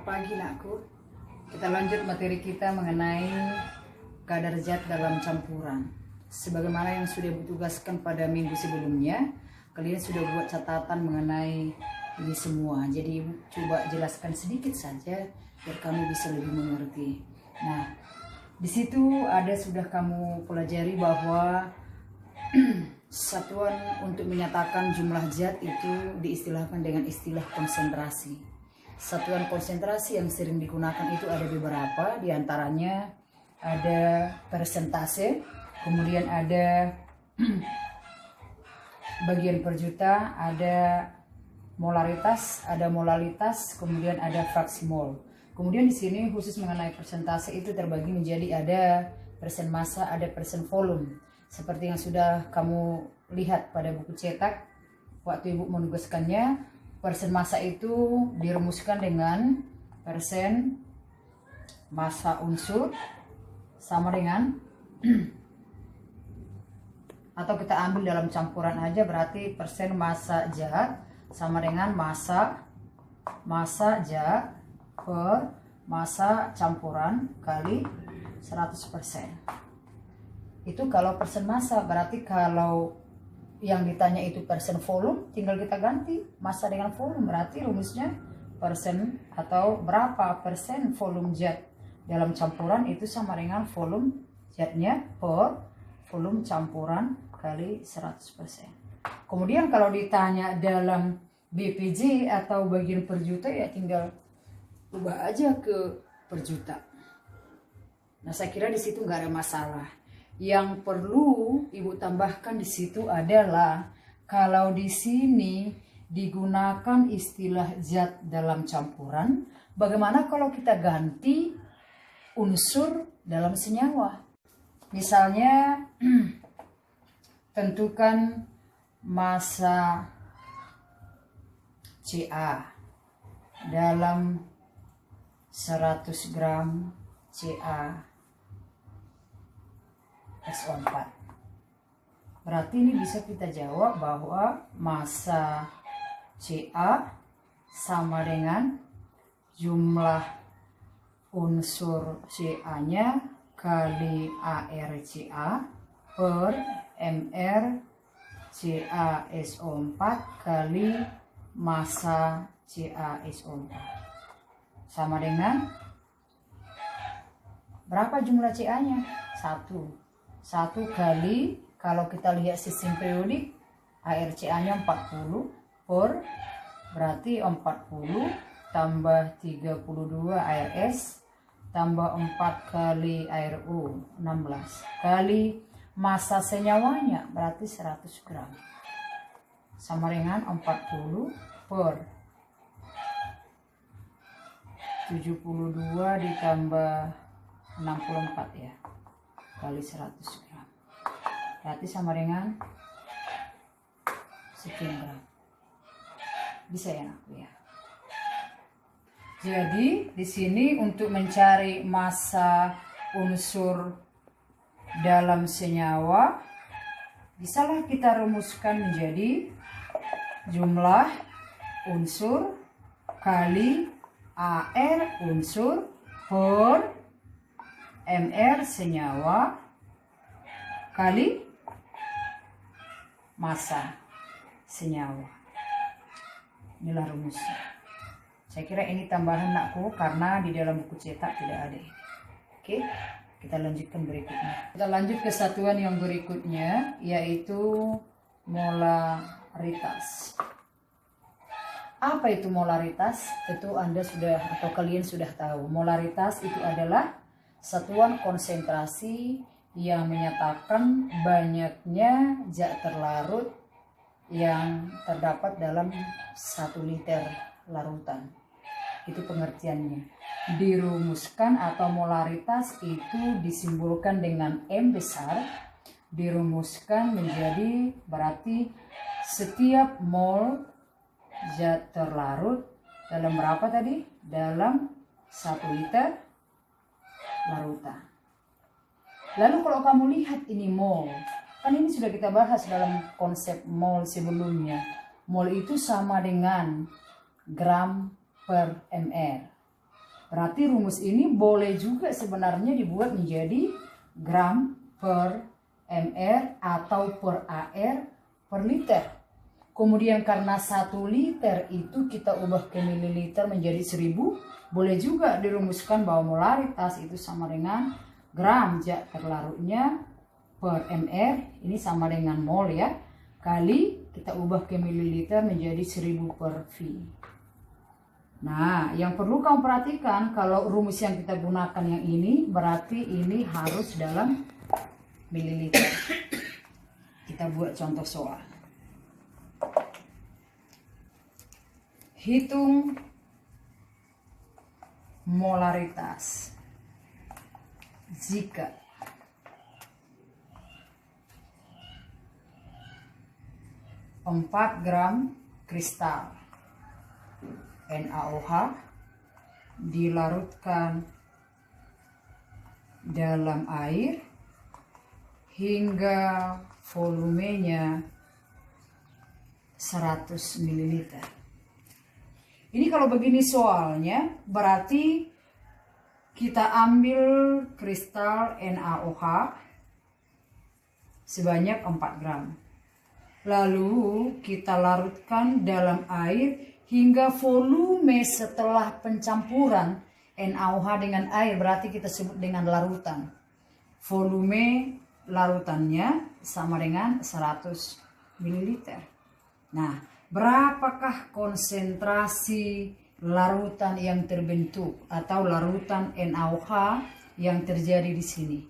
Pagi nakku, kita lanjut materi kita mengenai kadar zat dalam campuran. Sebagaimana yang sudah ditugaskan pada minggu sebelumnya, kalian sudah buat catatan mengenai ini semua. Jadi ibu coba jelaskan sedikit saja biar kamu bisa lebih mengerti. Nah, di situ ada sudah kamu pelajari bahwa satuan untuk menyatakan jumlah zat itu diistilahkan dengan istilah konsentrasi. Satuan konsentrasi yang sering digunakan itu ada beberapa, diantaranya ada persentase, kemudian ada bagian per juta, ada molaritas, ada molalitas, kemudian ada fraksi mol. Kemudian di sini khusus mengenai persentase itu terbagi menjadi ada persen massa, ada persen volume. Seperti yang sudah kamu lihat pada buku cetak waktu ibu menugaskannya, persen massa itu dirumuskan dengan persen massa unsur sama dengan atau kita ambil dalam campuran aja, berarti persen massa zat sama dengan massa zat per massa campuran kali 100%. Itu kalau persen massa. Berarti kalau yang ditanya itu persen volume, tinggal kita ganti massa dengan volume. Berarti rumusnya persen atau berapa persen volume zat dalam campuran itu sama dengan volume zatnya per volume campuran kali 100%. Kemudian kalau ditanya dalam BPJ atau bagian per juta, ya tinggal ubah aja ke per juta. Nah, saya kira di situ nggak ada masalah. Yang perlu ibu tambahkan di situ adalah kalau di sini digunakan istilah zat dalam campuran, bagaimana kalau kita ganti unsur dalam senyawa? Misalnya tentukan massa Ca dalam 100 gram Ca SO4. Berarti ini bisa kita jawab bahwa massa Ca sama dengan jumlah unsur Ca-nya kali ArCa per Mr CaSO4 kali massa CaSO4 sama dengan berapa jumlah Ca-nya? 1 kali, kalau kita lihat sistem periodik, ArCa-nya 40 per, berarti 40 tambah 32 ArS tambah 4 kali ArO 16 kali massa senyawanya, berarti 100 gram sama dengan 40 per 72 ditambah 64 ya kali 100 gram, berarti sama dengan sekian gram. Bisa ya aku ya. Jadi di sini untuk mencari massa unsur dalam senyawa, bisalah kita rumuskan menjadi jumlah unsur kali Ar unsur per Mr senyawa kali massa senyawa. Inilah rumusnya. Saya kira ini tambahan nakku karena di dalam buku cetak tidak ada ini. Oke, kita lanjutkan berikutnya. Kita lanjut ke satuan yang berikutnya, yaitu molaritas. Apa itu molaritas? Itu Anda sudah atau kalian sudah tahu. Molaritas itu adalah satuan konsentrasi yang menyatakan banyaknya zat terlarut yang terdapat dalam 1 liter larutan. Itu pengertiannya. Dirumuskan atau molaritas itu disimbolkan dengan M besar, dirumuskan menjadi berarti setiap mol zat terlarut dalam berapa tadi? Dalam 1 liter larutan. Lalu kalau kamu lihat ini mol, kan ini sudah kita bahas dalam konsep mol sebelumnya. Mol itu sama dengan gram per ml. Berarti rumus ini boleh juga sebenarnya dibuat menjadi gram per mr atau per AR per liter. Kemudian karena 1 liter itu kita ubah ke mililiter menjadi 1000, boleh juga dirumuskan bahwa molaritas itu sama dengan gram zat terlarutnya per mr, ini sama dengan mol ya, kali kita ubah ke mililiter menjadi 1000 per V. Nah, yang perlu kamu perhatikan kalau rumus yang kita gunakan yang ini berarti ini harus dalam mililiter. Kita buat contoh soal. Hitung molaritas jika (4 gram kristal NaOH dilarutkan dalam air hingga volumenya 100 ml. Ini kalau begini soalnya berarti kita ambil kristal NaOH sebanyak 4 gram. Lalu kita larutkan dalam air hingga volume setelah pencampuran NaOH dengan air, berarti kita sebut dengan larutan. Volume larutannya sama dengan 100 ml. Nah, berapakah konsentrasi larutan yang terbentuk atau larutan NaOH yang terjadi di sini?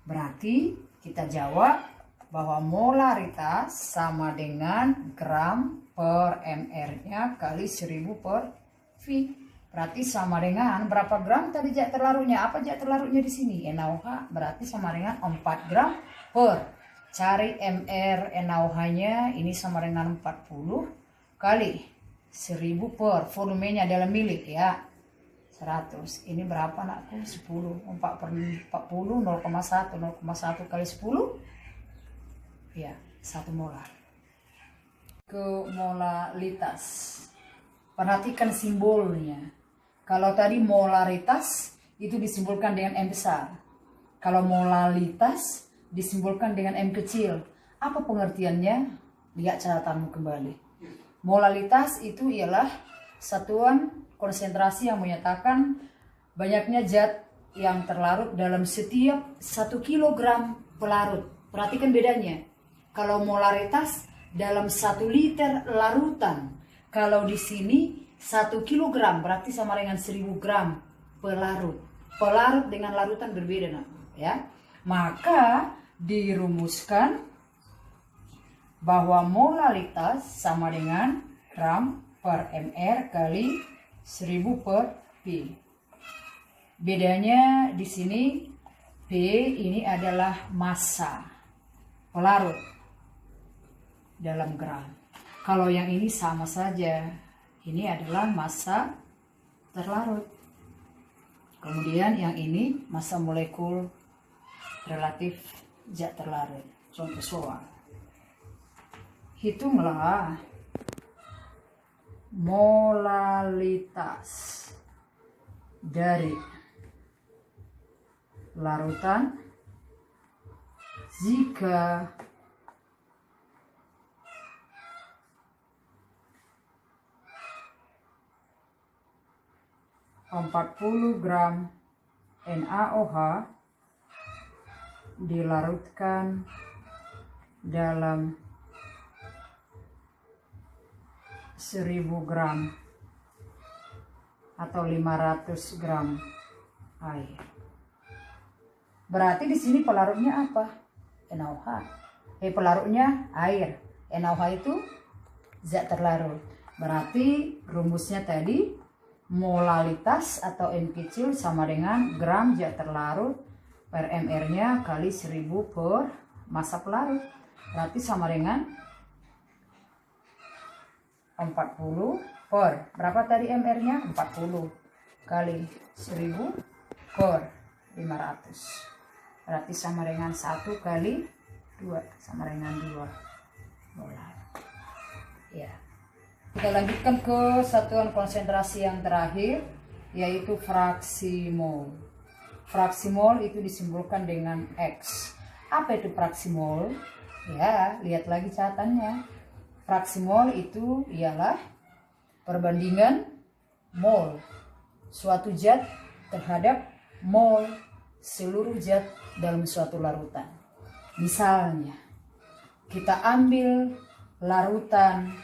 Berarti kita jawab bahwa molaritas sama dengan gram per mr-nya kali 1000 per V. Berarti sama dengan berapa gram tadi zat terlarutnya? Apa zat terlarutnya di sini? NaOH, berarti sama dengan 4 gram per. Cari mr NaOH-nya, ini sama dengan 40 kali 1000 per volumenya dalam milik ya. 100. Ini berapa anakku? 10. 4 per 40 0,1. 0,1 kali 10 ya, 1 molar. Ke molalitas. Perhatikan simbolnya. Kalau tadi molaritas itu disimbolkan dengan M besar. Kalau molalitas disimbolkan dengan M kecil. Apa pengertiannya? Lihat catatanmu kembali. Molalitas itu ialah satuan konsentrasi yang menyatakan banyaknya zat yang terlarut dalam setiap 1 kilogram pelarut. Perhatikan bedanya. Kalau molaritas dalam 1 liter larutan. Kalau di sini 1 kilogram berarti sama dengan 1000 gram pelarut. Pelarut dengan larutan berbeda nak, ya. Maka dirumuskan bahwa molaritas sama dengan gram per mr kali 1000 per P. Bedanya di sini P ini adalah massa pelarut dalam gram. Kalau yang ini sama saja, ini adalah massa terlarut. Kemudian yang ini massa molekul relatif zat terlarut. Contoh soal. Hitunglah molalitas dari larutan jika (40 gram NaOH dilarutkan dalam 1000 gram atau 500 gram air. Berarti di sini pelarutnya apa? NaOH. Pelarutnya air. NaOH itu zat terlarut. Berarti rumusnya tadi molalitas atau M kecil sama dengan gram zat terlarut per mr-nya kali 1000 per massa pelarut. Berarti sama dengan 40 per berapa tadi mr-nya? 40 kali 1000 per 500. Berarti sama dengan 1 kali 2 sama dengan 2 molar. Ya. Kita lanjutkan ke satuan konsentrasi yang terakhir, yaitu fraksi mol. Fraksi mol itu disimbolkan dengan X. Apa itu fraksi mol? Ya, lihat lagi catatannya. Fraksi mol itu ialah perbandingan mol suatu zat terhadap mol seluruh zat dalam suatu larutan. Misalnya, kita ambil larutan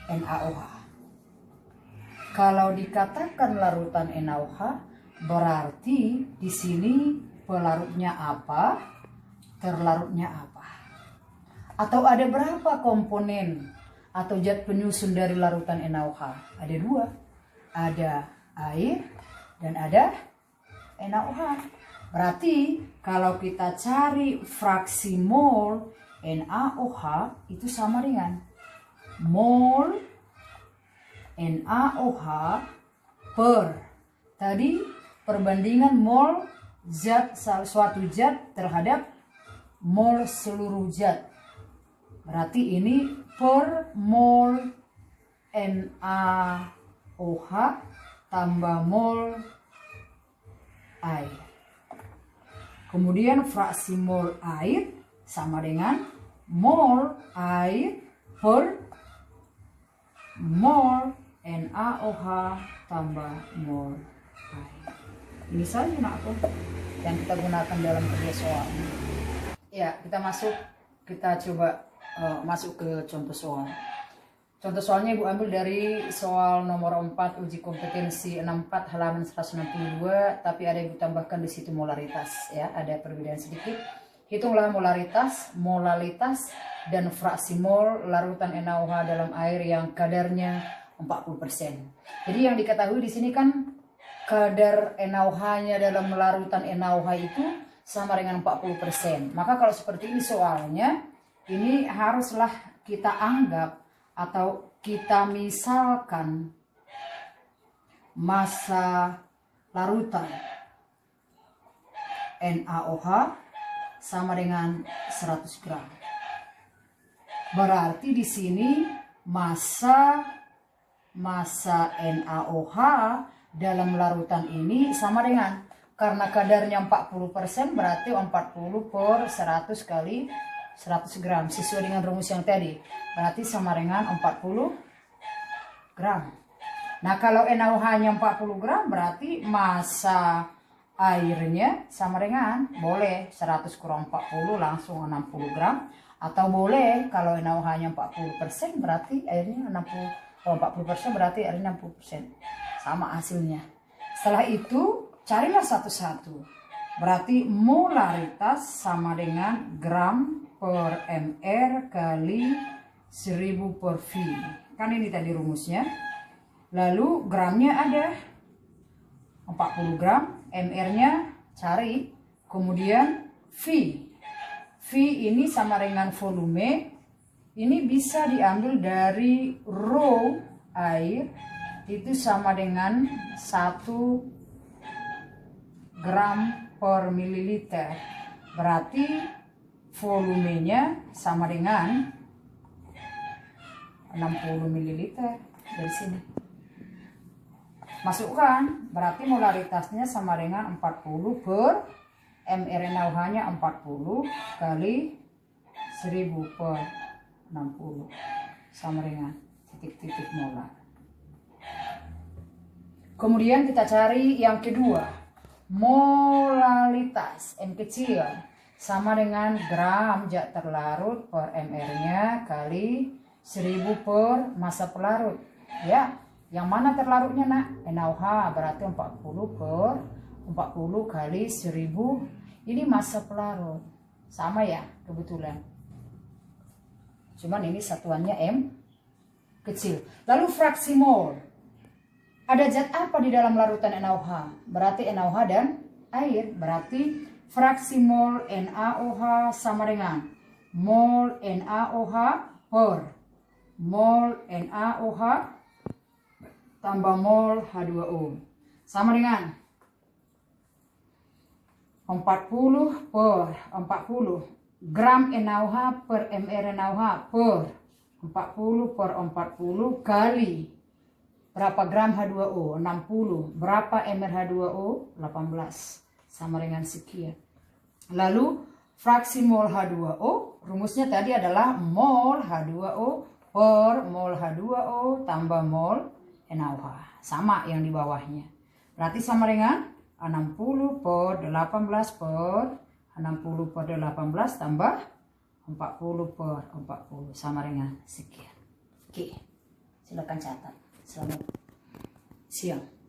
NaOH. Kalau dikatakan larutan NaOH, berarti di sini pelarutnya apa, terlarutnya apa. Atau ada berapa komponen atau zat penyusun dari larutan NaOH? Ada dua. Ada air dan ada NaOH. Berarti kalau kita cari fraksi mol NaOH itu sama dengan mol NaOH per tadi perbandingan mol zat suatu zat terhadap mol seluruh zat. Berarti ini per mol NaOH tambah mol air. Kemudian fraksi mol air sama dengan mol air per mol NaOH tambah mol air. Ini saja nakku yang kita gunakan dalam kerja soal. Ya, kita coba masuk ke contoh soal. Contoh soalnya Ibu ambil dari soal nomor 4 uji kompetensi 64 halaman 162, tapi ada Ibu tambahkan di situ molaritas ya, ada perbedaan sedikit. Hitunglah molaritas, molalitas dan fraksi mol larutan NaOH dalam air yang kadarnya 40%. Jadi yang diketahui di sini kan kadar NaOH-nya dalam larutan NaOH itu sama dengan 40%. Maka kalau seperti ini soalnya, ini haruslah kita anggap atau kita misalkan massa larutan NaOH sama dengan 100 gram. Berarti di sini massa NaOH dalam larutan ini sama dengan, karena kadarnya 40% berarti 40 per 100 kali 100 gram sesuai dengan rumus yang tadi, berarti sama dengan 40 gram. Nah kalau NaOH-nya 40 gram berarti massa airnya sama dengan, boleh 100 kurang 40 langsung 60 gram, atau boleh kalau NaOH-nya 40% berarti airnya 40% berarti airnya 60%, sama hasilnya. Setelah itu carilah satu-satu, berarti molaritas sama dengan gram per mr kali 1000 per V. Kan ini tadi rumusnya. Lalu gramnya ada 40 gram, mr-nya cari. Kemudian V. V ini sama dengan volume. Ini bisa diambil dari rho air itu sama dengan 1 gram per mililiter. Berarti volumenya sama dengan 60 ml dari sini. Masukkan, berarti molaritasnya sama dengan 40 per mr NaOH-nya 40 kali 1000 per 60 sama dengan titik-titik molar. Kemudian kita cari yang kedua, molalitas M kecil sama dengan gram zat terlarut per mr-nya kali 1000 per massa pelarut. Ya, yang mana terlarutnya nak? NaOH berarti 40 per 40 kali 1000. Ini massa pelarut. Sama ya, kebetulan. Cuman ini satuannya M kecil. Lalu fraksi mol. Ada zat apa di dalam larutan NaOH? Berarti NaOH dan air. Berarti fraksi mol NaOH sama dengan mol NaOH per mol NaOH tambah mol H2O sama dengan 40 per 40 gram NaOH per mr NaOH per 40 per 40 kali Berapa gram H2O? 60. Berapa mR H2O? 18. Sama dengan sekian. Lalu fraksi mol H2O, rumusnya tadi adalah mol H2O per mol H2O tambah mol NaOH. Sama yang di bawahnya. Berarti sama dengan 60 per 18 per 60 per 18 tambah 40 per 40 sama dengan sekian. Oke, silakan catat. Selamat siang.